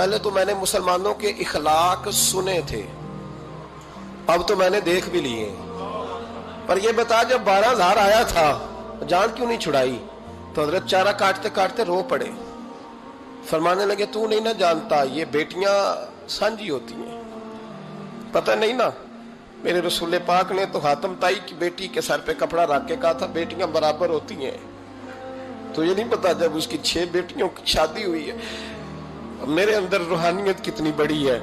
پہلے تو میں نے مسلمانوں کے اخلاق سنے تھے، اب تو میں نے دیکھ بھی لیے، پر یہ بتا جب 12,000 آیا تھا جان کیوں نہیں چھڑائی؟ تو حضرت چارہ کاٹتے کاٹتے رو پڑے، فرمانے لگے تو نہیں نہ جانتا یہ بیٹیاں سانجھی ہوتی ہیں، پتہ نہیں نا؟ میرے رسول پاک نے تو حاتم تائی کی بیٹی کے سر پہ کپڑا رکھ کے کہا تھا بیٹیاں برابر ہوتی ہیں، تو یہ نہیں پتا جب اس کی 6 بیٹیوں کی شادی ہوئی ہے میرے اندر روحانیت کتنی بڑی ہے۔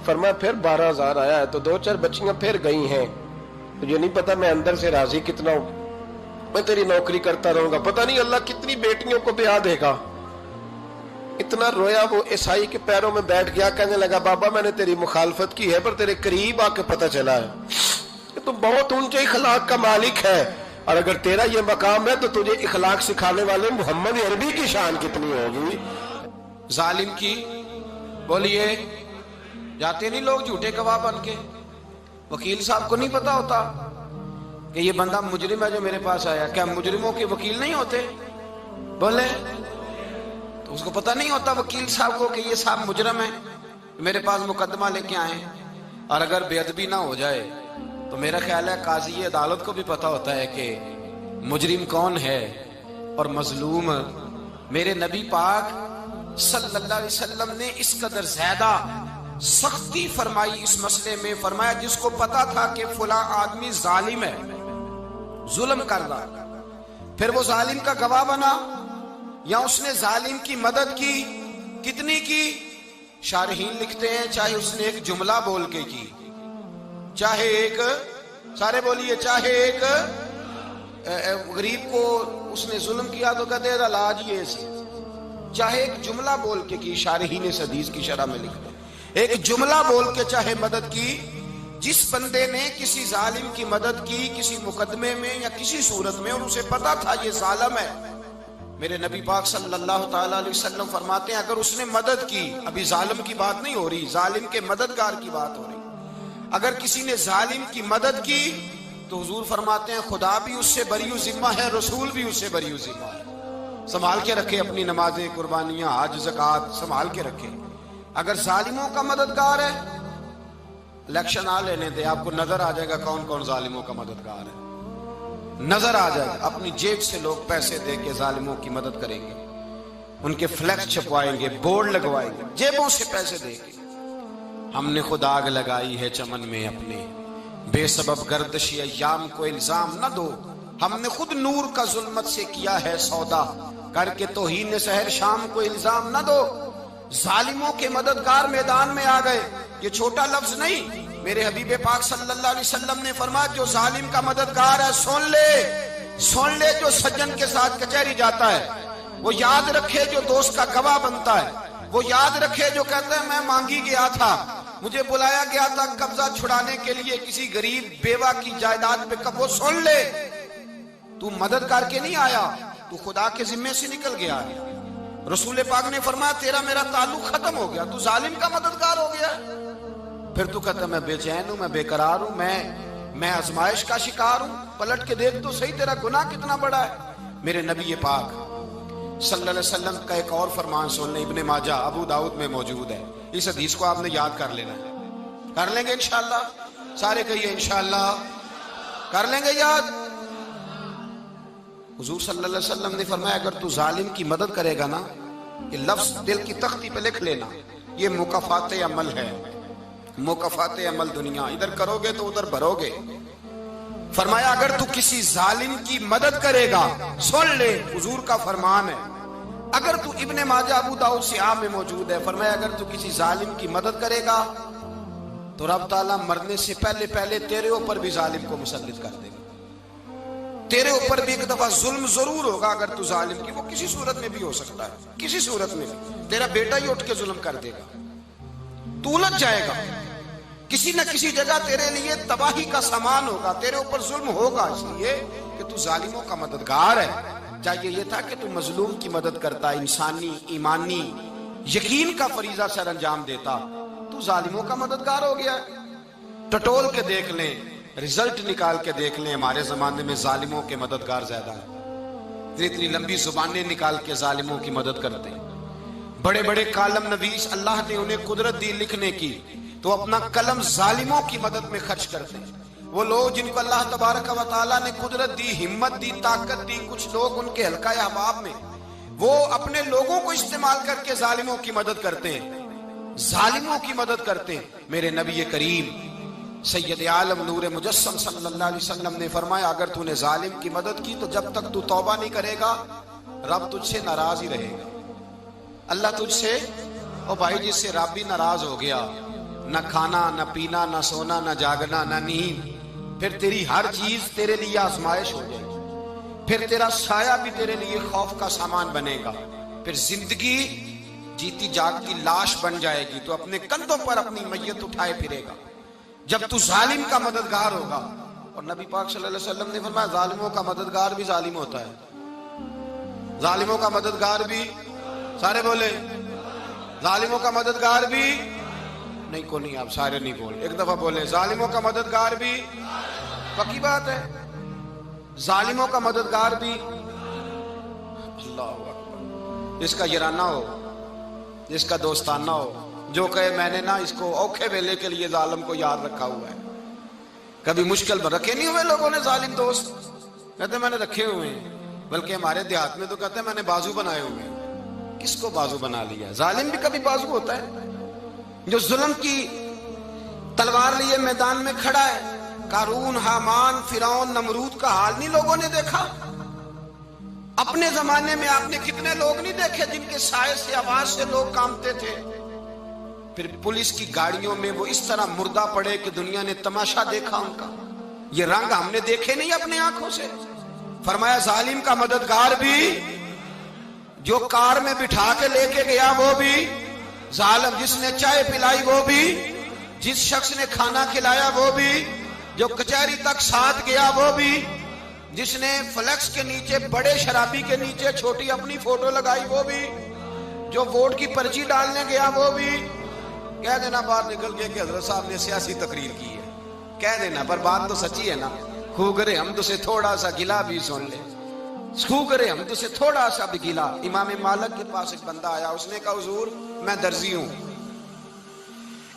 فرمایا پھر 12,000 آیا ہے تو 2-4 بچیاں پھر گئی ہیں، تجھے نہیں پتا میں اندر سے راضی کتنا ہوں، میں تیری نوکری کرتا رہوں گا، پتہ نہیں اللہ کتنی بیٹیوں کو بیاہ دے گا۔ اتنا رویا وہ عیسائی کے پیروں میں بیٹھ گیا، کہنے لگا بابا میں نے تیری مخالفت کی ہے پر تیرے قریب آ کے پتہ چلا ہے کہ تو بہت اونچے اخلاق کا مالک ہے، اور اگر تیرا یہ مقام ہے تو تجھے اخلاق سکھانے والے محمد عربی کی شان کتنی ہوگی۔ ظالم کی بولیے جاتے نہیں لوگ جھوٹے گواہ بن کے، وکیل صاحب کو نہیں پتا ہوتا کہ یہ بندہ مجرم ہے جو میرے پاس آیا، کیا مجرموں کے وکیل نہیں ہوتے؟ بولے تو اس کو پتہ نہیں ہوتا وکیل صاحب کو کہ یہ صاحب مجرم ہے، میرے پاس مقدمہ لے کے آئے، اور اگر بے ادبی نہ ہو جائے تو میرا خیال ہے قاضی عدالت کو بھی پتا ہوتا ہے کہ مجرم کون ہے اور مظلوم۔ میرے نبی پاک صلی اللہ علیہ وسلم نے اس قدر زیادہ سختی فرمائی اس مسئلے میں، فرمایا جس کو پتا تھا کہ فلاں آدمی ظالم ہے، ظلم کر رہا، پھر وہ ظالم کا گواہ بنا یا اس نے ظالم کی مدد کی، کتنی کی؟ شارحین لکھتے ہیں چاہے اس نے ایک جملہ بول کے کی، چاہے ایک، سارے بولیے، چاہے ایک غریب کو اس نے ظلم کیا تو کہتے ہیں علاج یہ سی، چاہے ایک جملہ بول کے کی، شارحین اس حدیث کی شرح میں لکھتے ہیں ایک جملہ بول کے چاہے مدد کی، جس بندے نے کسی ظالم کی مدد کی کسی مقدمے میں یا کسی صورت میں اور اسے پتا تھا یہ ظالم ہے، میرے نبی پاک صلی اللہ تعالی علیہ وسلم فرماتے ہیں اگر اس نے مدد کی، ابھی ظالم کی بات نہیں ہو رہی، ظالم کے مددگار کی بات ہو رہی، اگر کسی نے ظالم کی مدد کی تو حضور فرماتے ہیں خدا بھی اس سے بری و ذمہ ہے، رسول بھی اس سے بری و ذمہ ہے۔ سنبھال کے رکھے اپنی نمازیں، قربانیاں، حج، زکوٰۃ سنبھال کے رکھے۔ اگر ظالموں کا مددگار ہے، الیکشن آ لینے دے، آپ کو نظر آ جائے گا کون کون ظالموں کا مددگار ہے، نظر آ جائے گا۔ اپنی جیب سے لوگ پیسے دے کے ظالموں کی مدد کریں گے، ان کے فلیکس چھپوائیں گے، بورڈ لگوائیں گے، جیبوں سے پیسے دے کے۔ ہم نے خود آگ لگائی ہے چمن میں اپنے، بے سبب گردشی ایام کو الزام نہ دو، ہم نے خود نور کا ظلمت سے کیا ہے سودا، کر کے توہین سحر شام کو الزام نہ دو۔ ظالموں کے مددگار میدان میں آ گئے، یہ چھوٹا لفظ نہیں، میرے حبیب پاک صلی اللہ علیہ وسلم نے فرمایا جو ظالم کا مددگار ہے سن لے جو سجن کے ساتھ کچہری جاتا ہے، وہ یاد رکھے جو دوست کا گواہ بنتا ہے، وہ یاد رکھے جو کہتا ہے میں مانگی گیا تھا، مجھے بلایا گیا تھا قبضہ چھڑانے کے لیے کسی غریب بیوہ کی جائیداد پہ، وہ سن لے تو مدد کر کے نہیں آیا، تو خدا کے ذمے سے نکل گیا ہے۔ رسول پاک نے فرمایا تیرا میرا تعلق ختم ہو گیا، تو ظالم کا مددگار ہو گیا، پھر تو کہتا میں بے چین ہوں، میں بے قرار ہوں، میں آزمائش کا شکار ہوں، پلٹ کے دیکھ تو صحیح تیرا گناہ کتنا بڑا ہے۔ میرے نبی پاک صلی اللہ علیہ وسلم کا ایک اور فرمان سن لیں، ابن ماجہ ابو داؤد میں موجود ہے، اس حدیث کو آپ نے یاد کر لینا ہے، کر لیں گے انشاءاللہ، سارے کہیے انشاءاللہ، کر لیں گے یاد۔ حضور صلی اللہ علیہ وسلم نے فرمایا اگر تو ظالم کی مدد کرے گا نا، یہ لفظ دل کی تختی پہ لکھ لینا، یہ مکافات عمل ہے، مکافات عمل دنیا، ادھر کرو گے تو ادھر بھرو گے۔ فرمایا اگر تو کسی ظالم کی مدد کرے گا، سن لے حضور کا فرمان ہے، اگر تو ابن ماجہ ابو داؤد سیاہ میں موجود ہے، فرمایا اگر تو کسی ظالم کی مدد کرے گا تو رب تعالیٰ مرنے سے پہلے تیرے اوپر بھی ظالم کو مسلط کر دے گا، تیرے اوپر بھی ایک دفعہ ظلم ضرور ہوگا اگر تو ظالم کی، وہ کسی صورت میں بھی ہو سکتا ہے، کسی صورت میں بھی تیرا بیٹا ہی اٹھ کے ظلم کر دے گا، تو الجھ جائے گا، کسی نہ کسی جگہ تیرے لیے تباہی کا سامان ہوگا، تیرے اوپر ظلم ہوگا، اس لیے کہ تو ظالموں کا مددگار ہے۔ چاہیے یہ تھا کہ تو مظلوم کی مدد کرتا، انسانی ایمانی یقین کا فریضہ سر انجام دیتا، تو ظالموں کا مددگار ہو گیا۔ ٹٹول کے دیکھ لیں، رزلٹ نکال کے دیکھ لیں، ہمارے زمانے میں ظالموں کے مددگار زیادہ ہیں، اتنی لمبی زبانیں نکال کے ظالموں کی مدد کرتے ہیں، بڑے بڑے کالم نویس اللہ نے انہیں قدرت دی لکھنے کی، تو اپنا قلم ظالموں کی مدد میں خرچ کرتے ہیں۔ وہ لوگ جن کو اللہ تبارک و تعالیٰ نے قدرت دی، ہمت دی، طاقت دی، کچھ لوگ ان کے حلقہ احباب میں، وہ اپنے لوگوں کو استعمال کر کے ظالموں کی مدد کرتے ہیں، ظالموں کی مدد کرتے ہیں۔ میرے نبی کریم سید عالم نور مجسم صلی اللہ علیہ وسلم نے فرمایا، اگر تو نے ظالم کی مدد کی تو جب تک تو توبہ نہیں کرے گا رب تجھ سے ناراض ہی رہے گا۔ اللہ تجھ سے، او بھائی جس سے رب بھی ناراض ہو گیا، نہ کھانا نہ پینا نہ سونا نہ جاگنا نہ نیند، پھر تیری ہر چیز تیرے لیے آزمائش ہو جائے گی، پھر تیرا سایہ بھی تیرے لیے خوف کا سامان بنے گا، پھر زندگی جیتی جاگتی لاش بن جائے گی، تو اپنے کندھوں پر اپنی میت اٹھائے پھرے گا جب تو ظالم کا مددگار ہوگا۔ اور نبی پاک صلی اللہ علیہ وسلم نے فرمایا ظالموں کا مددگار بھی ظالم ہوتا ہے، ظالموں کا مددگار بھی، سارے بولے ظالموں کا مددگار بھی نہیں، کو نہیں، آپ سارے نہیں بولے، ایک دفعہ بولے ظالموں کا مددگار بھی، پکی بات ہے، ظالموں کا مددگار بھی۔ اللہ اکبر، جس کا یارانہ ہو، جس کا دوستانہ ہو، جو کہے میں نے نا اس کو اوکھے ویلے کے لیے ظالم کو یاد رکھا ہوا ہے۔ کبھی مشکل میں رکھے نہیں ہوئے لوگوں نے ظالم دوست، کہتے میں نے رکھے ہوئے ہیں، بلکہ ہمارے دیہات میں تو کہتے ہیں میں نے بازو بنائے ہوئے ہیں۔ کس کو بازو بنا لیا؟ ظالم بھی کبھی بازو ہوتا ہے، جو ظلم کی تلوار لیے میدان میں کھڑا ہے۔ قارون، حامان، فرعون، نمرود کا حال نہیں لوگوں نے دیکھا؟ اپنے زمانے میں آپ نے کتنے لوگ نہیں دیکھے جن کے سائے سے، آواز سے لوگ کانپتے تھے؟ پھر پولیس کی گاڑیوں میں وہ اس طرح مردہ پڑے کہ دنیا نے تماشا دیکھا ان کا۔ یہ رنگ ہم نے دیکھے نہیں اپنے آنکھوں سے۔ فرمایا ظالم کا مددگار بھی، جو کار میں بٹھا کے لے کے گیا وہ بھی ظالم، جس نے چائے پلائی وہ بھی، جس شخص نے کھانا کھلایا وہ بھی، جو کچہری تک ساتھ گیا وہ بھی، جس نے فلیکس کے نیچے، بڑے شرابی کے نیچے چھوٹی اپنی فوٹو لگائی وہ بھی، جو ووٹ کی پرچی ڈالنے گیا وہ بھی۔ کہہ دینا باہر نکل کے کہ حضرت صاحب نے سیاسی تقریر کی ہے، کہہ دینا، پر بات تو سچی ہے نا۔ خوگرے حمد سے تھوڑا سا گلا بھی سن لے، خوگرے حمد سے تھوڑا سا بھی گلا۔ امام مالک کے پاس ایک بندہ آیا، اس نے کہا حضور میں درزی ہوں،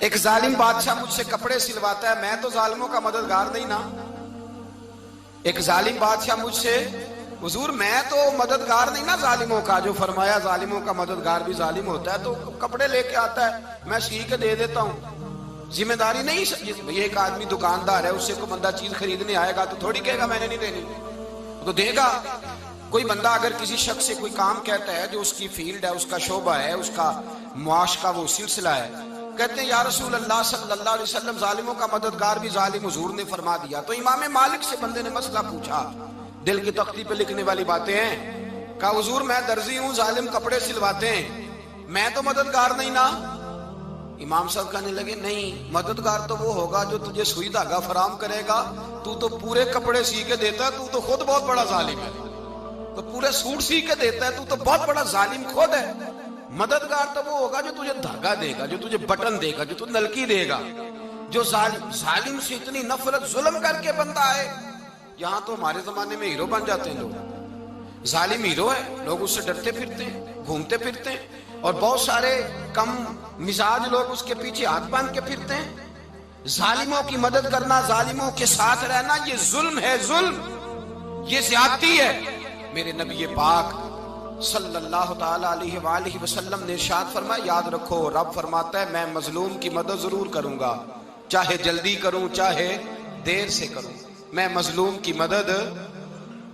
ایک ظالم بادشاہ مجھ سے کپڑے سلواتا ہے، میں تو ظالموں کا مددگار نہیں نا۔ ایک ظالم بادشاہ مجھ سے، حضور میں تو مددگار نہیں نا ظالموں کا، جو فرمایا ظالموں کا مددگار بھی ظالم ہوتا ہے، تو کپڑے لے کے آتا ہے میں سی کے دے دیتا ہوں، ذمہ داری نہیں۔ یہ ایک آدمی دکاندار ہے، اس سے کوئی بندہ چیز خریدنے آئے گا تو تھوڑی کہے گا میں نے نہیں دینی، تو دے گا۔ کوئی بندہ اگر کسی شخص سے کوئی کام کہتا ہے جو اس کی فیلڈ ہے، اس کا شعبہ ہے، اس کا معاش کا وہ سلسلہ ہے، کہتے ہیں یا رسول اللہ صلی اللہ علیہ وسلم ظالموں کا مددگار بھی ظالم، حضور نے فرما دیا۔ تو امام مالک سے بندے نے مسئلہ پوچھا، دل کی تختی پہ لکھنے والی باتیں ہیں، کہا حضور میں درزی ہوں، ظالم کپڑے سلواتے ہیں، میں تو مددگار نہیں نا۔ امام صاحب کہنے لگے نہیں، مددگار تو وہ ہوگا جو تجھے سوئی دھاگا فراہم کرے گا، تو پورے کپڑے سی کے دیتا ہے، تو خود بہت بڑا ظالم ہے، تو پورے سوٹ سی کے دیتا ہے، تو بہت بڑا ظالم خود ہے۔ مددگار تو وہ ہوگا جو تجھے دھاگا دے گا، جو تجھے بٹن دے گا، جو تجھے نلکی دے گا، جو ظالم سے اتنی نفرت ظلم کر کے بندہ ہے۔ یہاں تو ہمارے زمانے میں ہیرو بن جاتے ہیں لوگ، ظالم ہیرو ہے، لوگ اس سے ڈرتے پھرتے ہیں، گھومتے پھرتے ہیں، اور بہت سارے کم مزاج لوگ اس کے پیچھے ہاتھ باندھ کے پھرتے ہیں۔ ظالموں کی مدد کرنا، ظالموں کے ساتھ رہنا، یہ ظلم ہے، ظلم، یہ زیادتی ہے۔ میرے نبی پاک صلی اللہ تعالی علیہ وآلہ وسلم نے ارشاد فرمایا، یاد رکھو رب فرماتا ہے میں مظلوم کی مدد ضرور کروں گا، چاہے جلدی کروں چاہے دیر سے کروں، میں مظلوم کی مدد۔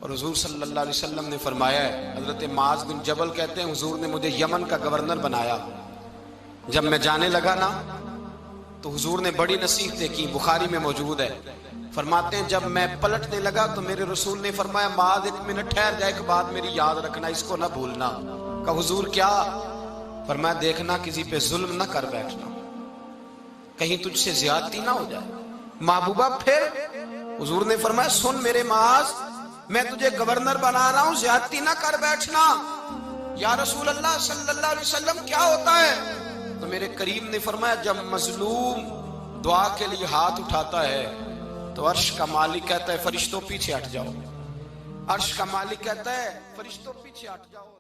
اور حضور صلی اللہ علیہ وسلم نے فرمایا ہے، حضرت معاذ بن جبل کہتے ہیں حضور نے مجھے یمن کا گورنر بنایا، جب میں جانے لگا نا تو حضور نے بڑی نصیحتیں کی، بخاری میں موجود ہے، فرماتے ہیں جب میں پلٹنے لگا تو میرے رسول نے فرمایا معاذ ایک منٹ ٹھہر جا، ایک بات میری یاد رکھنا، اس کو نہ بھولنا۔ کہا حضور کیا؟ فرمایا دیکھنا کسی پہ ظلم نہ کر بیٹھنا، کہیں تجھ سے زیادتی نہ ہو جائے۔ محبوبہ پھر حضور نے فرمایا سن میرے معاذ، میں تجھے گورنر بنا رہا ہوں، زیادتی نہ کر بیٹھنا۔ یا رسول اللہ صلی اللہ علیہ وسلم کیا ہوتا ہے؟ تو میرے کریم نے فرمایا جب مظلوم دعا کے لیے ہاتھ اٹھاتا ہے تو عرش کا مالک کہتا ہے فرشتوں پیچھے ہٹ جاؤ، عرش کا مالک کہتا ہے فرشتوں پیچھے ہٹ جاؤ۔